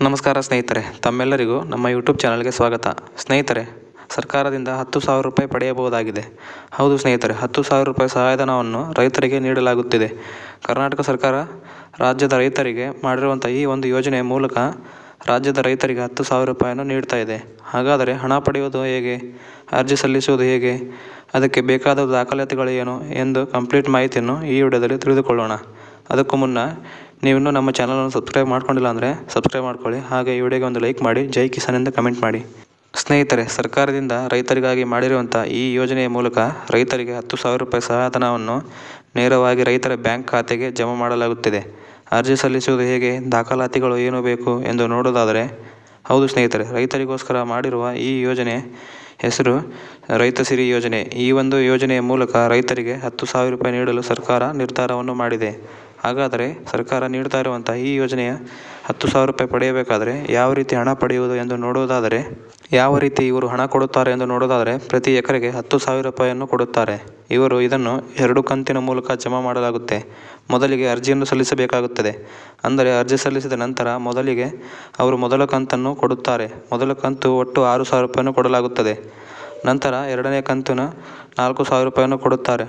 ನಮಸ್ಕಾರ ಸ್ನೇಹಿತರೆ, ತಮ್ಮೆಲ್ಲರಿಗೂ ನಮ್ಮ ಯೂಟ್ಯೂಬ್ ಚಾನಲ್ಗೆ ಸ್ವಾಗತ. ಸ್ನೇಹಿತರೆ, ಸರ್ಕಾರದಿಂದ 10,000 ರೂಪಾಯಿ ಪಡೆಯಬಹುದಾಗಿದೆ. ಹೌದು ಸ್ನೇಹಿತರೆ, 10,000 ರೂಪಾಯಿ ಸಹಾಯಧನವನ್ನು ರೈತರಿಗೆ ನೀಡಲಾಗುತ್ತಿದೆ. ಕರ್ನಾಟಕ ಸರ್ಕಾರ ರಾಜ್ಯದ ರೈತರಿಗೆ ಮಾಡಿರುವಂಥ ಈ ಒಂದು ಯೋಜನೆಯ ಮೂಲಕ ರಾಜ್ಯದ ರೈತರಿಗೆ 10,000 ರೂಪಾಯಿಯನ್ನು ನೀಡ್ತಾ ಇದೆ. ಹಾಗಾದರೆ ಹಣ ಪಡೆಯುವುದು ಹೇಗೆ, ಅರ್ಜಿ ಸಲ್ಲಿಸುವುದು ಹೇಗೆ, ಅದಕ್ಕೆ ಬೇಕಾದ ದಾಖಲಾತಿಗಳು ಏನು ಎಂದು ಕಂಪ್ಲೀಟ್ ಮಾಹಿತಿಯನ್ನು ಈ ವಿಡಿಯೋದಲ್ಲಿ ತಿಳಿದುಕೊಳ್ಳೋಣ. ಅದಕ್ಕೂ ಮುನ್ನ ನೀವಿನ್ನೂ ನಮ್ಮ ಚಾನಲನ್ನು ಸಬ್ಸ್ಕ್ರೈಬ್ ಮಾಡ್ಕೊಂಡಿಲ್ಲ ಅಂದರೆ ಸಬ್ಸ್ಕ್ರೈಬ್ ಮಾಡ್ಕೊಳ್ಳಿ. ಹಾಗೆ ಈ ವಿಡಿಯೋಗೆ ಒಂದು ಲೈಕ್ ಮಾಡಿ, ಜೈ ಕಿಸಾನ್ ಎಂದು ಕಮೆಂಟ್ ಮಾಡಿ. ಸ್ನೇಹಿತರೆ, ಸರ್ಕಾರದಿಂದ ರೈತರಿಗಾಗಿ ಮಾಡಿರುವಂಥ ಈ ಯೋಜನೆಯ ಮೂಲಕ ರೈತರಿಗೆ 10,000 ರೂಪಾಯಿ ಸಹಾಯಧನವನ್ನು ನೇರವಾಗಿ ರೈತರ ಬ್ಯಾಂಕ್ ಖಾತೆಗೆ ಜಮಾ ಮಾಡಲಾಗುತ್ತಿದೆ. ಅರ್ಜಿ ಸಲ್ಲಿಸುವುದು ಹೇಗೆ, ದಾಖಲಾತಿಗಳು ಏನು ಬೇಕು ಎಂದು ನೋಡೋದಾದರೆ, ಹೌದು ಸ್ನೇಹಿತರೆ, ರೈತರಿಗೋಸ್ಕರ ಮಾಡಿರುವ ಈ ಯೋಜನೆ ಹೆಸರು ರೈತ ಸಿರಿ ಯೋಜನೆ. ಈ ಒಂದು ಯೋಜನೆಯ ಮೂಲಕ ರೈತರಿಗೆ 10,000 ರೂಪಾಯಿ ನೀಡಲು ಸರ್ಕಾರ ನಿರ್ಧಾರವನ್ನು ಮಾಡಿದೆ. ಹಾಗಾದರೆ ಸರ್ಕಾರ ನೀಡ್ತಾ ಇರುವಂಥ ಈ ಯೋಜನೆಯ 10,000 ರೂಪಾಯಿ ಪಡೆಯಬೇಕಾದರೆ ಯಾವ ರೀತಿ ಹಣ ಪಡೆಯುವುದು ಎಂದು ನೋಡುವುದಾದರೆ, ಯಾವ ರೀತಿ ಇವರು ಹಣ ಕೊಡುತ್ತಾರೆ ಎಂದು ನೋಡೋದಾದರೆ, ಪ್ರತಿ ಎಕರೆಗೆ 10,000 ರೂಪಾಯಿಯನ್ನು ಕೊಡುತ್ತಾರೆ. ಇವರು ಇದನ್ನು 2 ಕಂತಿನ ಮೂಲಕ ಜಮಾ ಮಾಡಲಾಗುತ್ತೆ. ಮೊದಲಿಗೆ ಅರ್ಜಿಯನ್ನು ಸಲ್ಲಿಸಬೇಕಾಗುತ್ತದೆ. ಅಂದರೆ ಅರ್ಜಿ ಸಲ್ಲಿಸಿದ ನಂತರ ಮೊದಲಿಗೆ ಅವರು ಮೊದಲ ಕಂತನ್ನು ಕೊಡುತ್ತಾರೆ. ಮೊದಲ ಕಂತು ಒಟ್ಟು 6,000 ರೂಪಾಯಿಯನ್ನು ಕೊಡಲಾಗುತ್ತದೆ. ನಂತರ ಎರಡನೇ ಕಂತಿನ 4,000 ರೂಪಾಯಿಯನ್ನು ಕೊಡುತ್ತಾರೆ.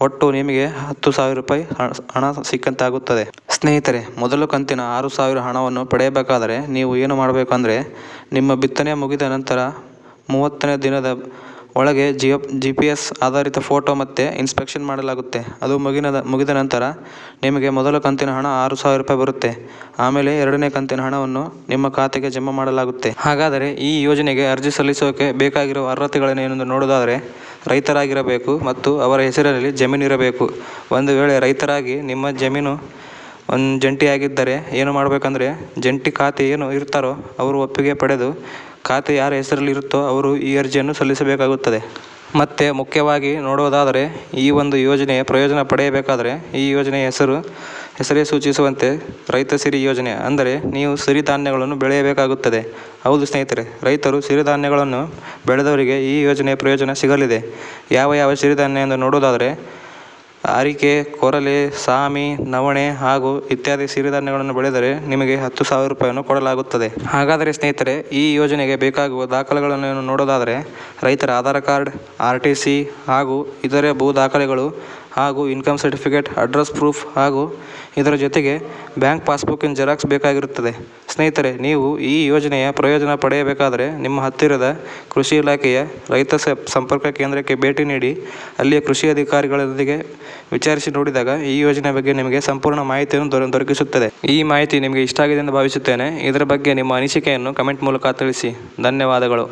ಒಟ್ಟು ನಿಮಗೆ 10,000 ರೂಪಾಯಿ ಹಣ ಸಿಕ್ಕಂತಾಗುತ್ತದೆ. ಸ್ನೇಹಿತರೆ, ಮೊದಲ ಕಂತಿನ 6,000 ಹಣವನ್ನು ಪಡೆಯಬೇಕಾದರೆ ನೀವು ಏನು ಮಾಡಬೇಕಂದ್ರೆ, ನಿಮ್ಮ ಬಿತ್ತನೆ ಮುಗಿದ ನಂತರ 30ನೇ ದಿನದ ಒಳಗೆ GPS ಆಧಾರಿತ ಫೋಟೋ ಮತ್ತು ಇನ್ಸ್ಪೆಕ್ಷನ್ ಮಾಡಲಾಗುತ್ತೆ. ಅದು ಮುಗಿದ ನಂತರ ನಿಮಗೆ ಮೊದಲ ಕಂತಿನ ಹಣ 6,000 ರೂಪಾಯಿ ಬರುತ್ತೆ. ಆಮೇಲೆ ಎರಡನೇ ಕಂತಿನ ಹಣವನ್ನು ನಿಮ್ಮ ಖಾತೆಗೆ ಜಮಾ ಮಾಡಲಾಗುತ್ತೆ. ಹಾಗಾದರೆ ಈ ಯೋಜನೆಗೆ ಅರ್ಜಿ ಸಲ್ಲಿಸೋಕೆ ಬೇಕಾಗಿರುವ ಅರ್ಹತೆಗಳೇನೆಂದು ನೋಡೋದಾದರೆ, ರೈತರಾಗಿರಬೇಕು ಮತ್ತು ಅವರ ಹೆಸರಿನಲ್ಲಿ ಜಮೀನು ಇರಬೇಕು. ಒಂದು ವೇಳೆ ರೈತರಾಗಿ ನಿಮ್ಮ ಜಮೀನು ಒಂದು ಜಂಟಿಯಾಗಿದ್ದರೆ ಏನು ಮಾಡಬೇಕಂದ್ರೆ, ಜಂಟಿ ಖಾತೆ ಏನು ಇರ್ತಾರೋ ಅವರು ಒಪ್ಪಿಗೆ ಪಡೆದು ಖಾತೆ ಯಾರ ಹೆಸರಲ್ಲಿ ಇರುತ್ತೋ ಅವರು ಈ ಅರ್ಜಿಯನ್ನು ಸಲ್ಲಿಸಬೇಕಾಗುತ್ತದೆ. ಮತ್ತು ಮುಖ್ಯವಾಗಿ ನೋಡೋದಾದರೆ, ಈ ಒಂದು ಯೋಜನೆಯ ಪ್ರಯೋಜನ ಪಡೆಯಬೇಕಾದರೆ ಈ ಯೋಜನೆಯ ಹೆಸರೇ ಸೂಚಿಸುವಂತೆ ರೈತ ಸಿರಿ ಯೋಜನೆ. ಅಂದರೆ ನೀವು ಸಿರಿಧಾನ್ಯಗಳನ್ನು ಬೆಳೆಯಬೇಕಾಗುತ್ತದೆ. ಹೌದು ಸ್ನೇಹಿತರೆ, ರೈತರು ಸಿರಿಧಾನ್ಯಗಳನ್ನು ಬೆಳೆದವರಿಗೆ ಈ ಯೋಜನೆಯ ಪ್ರಯೋಜನ ಸಿಗಲಿದೆ. ಯಾವ ಸಿರಿಧಾನ್ಯ ಎಂದು ನೋಡೋದಾದರೆ, ಅರಿಕೆ, ಕೊರಲೆ, ಸಾಮಿ, ನವಣೆ ಹಾಗೂ ಇತ್ಯಾದಿ ಸಿರಿಧಾನ್ಯಗಳನ್ನು ಬೆಳೆದರೆ ನಿಮಗೆ 10,000 ರೂಪಾಯಿಯನ್ನು ಕೊಡಲಾಗುತ್ತದೆ. ಹಾಗಾದರೆ ಸ್ನೇಹಿತರೆ, ಈ ಯೋಜನೆಗೆ ಬೇಕಾಗುವ ದಾಖಲೆಗಳನ್ನು ನೋಡೋದಾದರೆ, ರೈತರ ಆಧಾರ್ ಕಾರ್ಡ್, RTC ಹಾಗೂ ಇತರೆ ಭೂ ದಾಖಲೆಗಳು ಹಾಗೂ ಇನ್ಕಮ್ ಸರ್ಟಿಫಿಕೇಟ್, ಅಡ್ರೆಸ್ ಪ್ರೂಫ್ ಹಾಗೂ ಇದರ ಜೊತೆಗೆ ಬ್ಯಾಂಕ್ ಪಾಸ್ಬುಕ್ಕಿನ ಜೆರಾಕ್ಸ್ ಬೇಕಾಗಿರುತ್ತದೆ. ಸ್ನೇಹಿತರೆ, ನೀವು ಈ ಯೋಜನೆಯ ಪ್ರಯೋಜನ ಪಡೆಯಬೇಕಾದರೆ ನಿಮ್ಮ ಹತ್ತಿರದ ಕೃಷಿ ಇಲಾಖೆಯ ರೈತ ಸಂಪರ್ಕ ಕೇಂದ್ರಕ್ಕೆ ಭೇಟಿ ನೀಡಿ ಅಲ್ಲಿಯ ಕೃಷಿ ಅಧಿಕಾರಿಗಳೊಂದಿಗೆ ವಿಚಾರಿಸಿ ನೋಡಿದಾಗ ಈ ಯೋಜನೆ ಬಗ್ಗೆ ನಿಮಗೆ ಸಂಪೂರ್ಣ ಮಾಹಿತಿಯನ್ನು ದೊರಕಿಸುತ್ತದೆ. ಈ ಮಾಹಿತಿ ನಿಮಗೆ ಇಷ್ಟ ಆಗಿದೆ ಎಂದು ಭಾವಿಸುತ್ತೇನೆ. ಇದರ ಬಗ್ಗೆ ನಿಮ್ಮ ಅನಿಸಿಕೆಯನ್ನು ಕಮೆಂಟ್ ಮೂಲಕ ತಿಳಿಸಿ. ಧನ್ಯವಾದಗಳು.